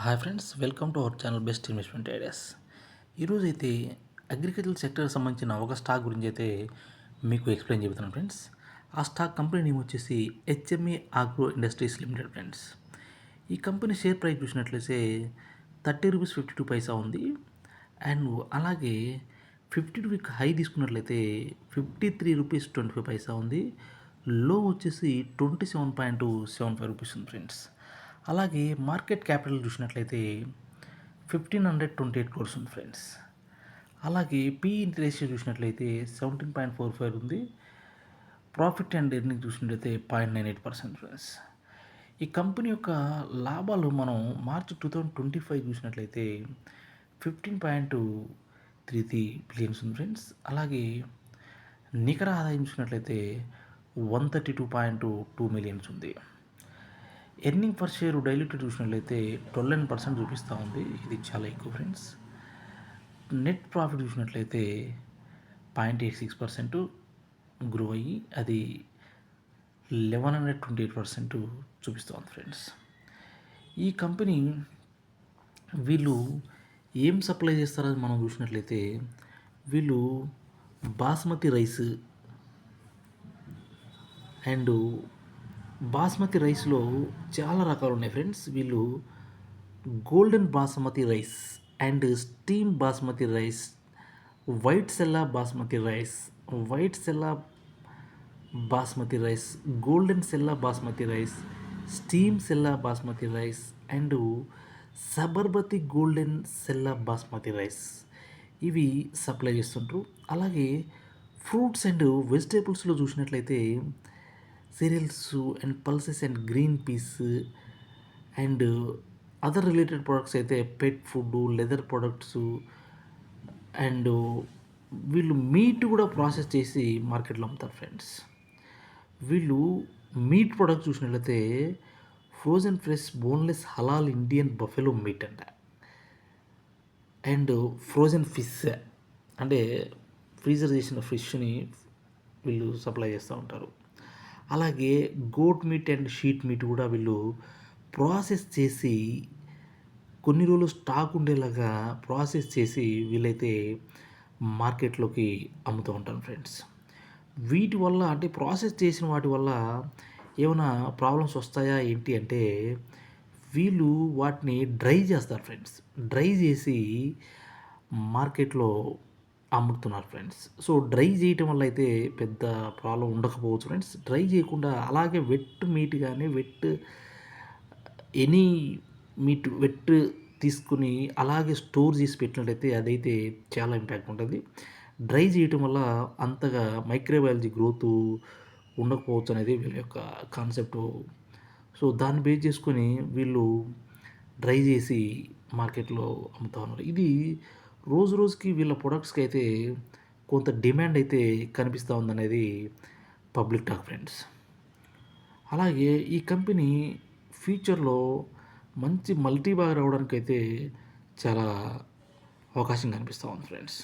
Hi friends, welcome to our channel best investment ideas. ఈరోజు అయితే agriculture సెక్టర్కి సంబంధించిన ఒక స్టాక్ గురించి అయితే మీకు ఎక్స్ప్లెయిన్ చెబుతున్నాను ఫ్రెండ్స్. ఆ స్టాక్ కంపెనీ నేమ్ వచ్చేసి HME agro industries limited friends. ఈ కంపెనీ షేర్ ప్రైస్ చూసినట్లయితే ₹30.52 ఉంది. అండ్ అలాగే 52 వీక్ హై తీసుకున్నట్లయితే ₹53.25 ఉంది. లో వచ్చేసి ₹27.75 ఉంది ఫ్రెండ్స్. అలాగే మార్కెట్ క్యాపిటల్ చూసినట్లయితే 1,528 crores ఉంది ఫ్రెండ్స్. అలాగే పిఈ రేషియో చూసినట్లయితే 17.45 ఉంది. ప్రాఫిట్ అండ్ ఎర్నింగ్ చూసినట్లయితే 0.98% ఫ్రెండ్స్. ఈ కంపెనీ యొక్క లాభాలు మనం మార్చ్ 2025 చూసినట్లయితే 15.33 బిలియన్స్ ఉంది ఫ్రెండ్స్. అలాగే నికర ఆదాయం చూసినట్లయితే 132.2 మిలియన్స్ ఉంది. ఎర్నింగ్ పర్ షేర్ డైల్యూటెడ్ చూసినట్లయితే 12% చూపిస్తూ ఉంది. ఇది చాలా ఎక్కువ ఫ్రెండ్స్. నెట్ ప్రాఫిట్ చూసినట్లయితే 0.86% గ్రో అయ్యి అది 1128% చూపిస్తుంది ఫ్రెండ్స్. ఈ కంపెనీ వీళ్ళు ఏం సప్లై చేస్తారో మనం చూసినట్లయితే వీళ్ళు బాస్మతి రైస్ అండ్ బాస్మతి రైస్లో చాలా రకాలు ఉన్నాయి ఫ్రెండ్స్. వీళ్ళు golden basmati rice and steam basmati rice, white sella basmati rice, white sella basmati rice, golden sella basmati rice, steam sella basmati rice and Sharbati golden sella basmati rice ఇవి సప్లై చేస్తుంటారు. అలాగే ఫ్రూట్స్ అండ్ వెజిటేబుల్స్లో చూసినట్లయితే cereals and pulses and green peas and other related products అయితే pet food, leather products and వీళ్ళు meat కూడా process చేసి మార్కెట్లో అమ్ముతారు ఫ్రెండ్స్. వీళ్ళు మీట్ ప్రొడక్ట్ చూసినట్లయితే frozen fresh boneless halal Indian buffalo meat అంట అండ్ ఫ్రోజన్ ఫిష్ అంటే ఫ్రీజర్ చేసిన ఫిష్ని వీళ్ళు సప్లై చేస్తూ ఉంటారు. అలాగే goat meat and sheep meat కూడా వీళ్ళు ప్రాసెస్ చేసి కొన్ని రోజులు స్టాక్ ఉండేలాగా ప్రాసెస్ చేసి వీళ్ళైతే మార్కెట్లోకి అమ్ముతూ ఉంటారు ఫ్రెండ్స్. వీటి వల్ల అంటే ప్రాసెస్ చేసిన వాటి వల్ల ఏమైనా ప్రాబ్లమ్స్ వస్తాయా ఏంటి అంటే వీళ్ళు వాటిని డ్రై చేస్తారు ఫ్రెండ్స్. డ్రై చేసి మార్కెట్లో అమ్ముతున్నారు ఫ్రెండ్స్. సో డ్రై చేయటం వల్ల అయితే పెద్ద ప్రాబ్లం ఉండకపోవచ్చు ఫ్రెండ్స్. డ్రై చేయకుండా అలాగే వెట్ మీట్ కానీ ఎనీ మీట్ వెట్ తీసుకుని అలాగే స్టోర్ చేసి పెట్టినట్లయితే అదైతే చాలా ఇంపాక్ట్ ఉంటుంది. డ్రై చేయటం వల్ల అంతగా మైక్రోబయాలజీ గ్రోత్ ఉండకపోవచ్చు అనేది వీళ్ళ యొక్క కాన్సెప్ట్. సో దాన్ని బేస్ చేసుకొని వీళ్ళు డ్రై చేసి మార్కెట్లో అమ్ముతూ ఉన్నారు. ఇది రోజు రోజుకి వీళ్ళ ప్రొడక్ట్స్కి అయితే కొంత డిమాండ్ అయితే కనిపిస్తూ ఉందనేది పబ్లిక్ టాక్ ఫ్రెండ్స్. అలాగే ఈ కంపెనీ ఫ్యూచర్లో మంచి మల్టీ బాగా రావడానికి అయితే చాలా అవకాశం కనిపిస్తూ ఉంది ఫ్రెండ్స్.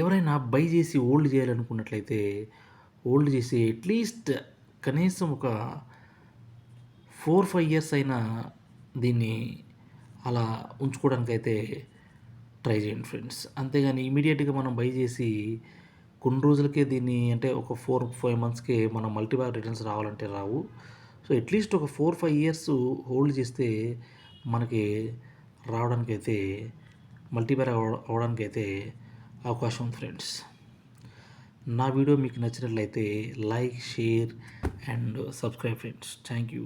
ఎవరైనా బై చేసి హోల్డ్ చేయాలనుకున్నట్లయితే హోల్డ్ చేసి అట్లీస్ట్ కనీసం ఒక 4-5 years అయినా దీన్ని అలా ఉంచుకోవడానికి అయితే ట్రై చేయండి ఫ్రెండ్స్. అంతేగాని ఇమీడియట్గా మనం బై చేసి కొన్ని రోజులకే దీన్ని అంటే ఒక 4-5 monthsకే మనం మల్టీబాగ్ రిటర్న్స్ రావాలంటే రావు. సో అట్లీస్ట్ ఒక 4-5 years హోల్డ్ చేస్తే మనకి రావడానికైతే మల్టీబాగ్ అవడానికైతే అవకాశం ఉంది ఫ్రెండ్స్. నా వీడియో మీకు నచ్చినట్లయితే like, share and subscribe friends. Thank you.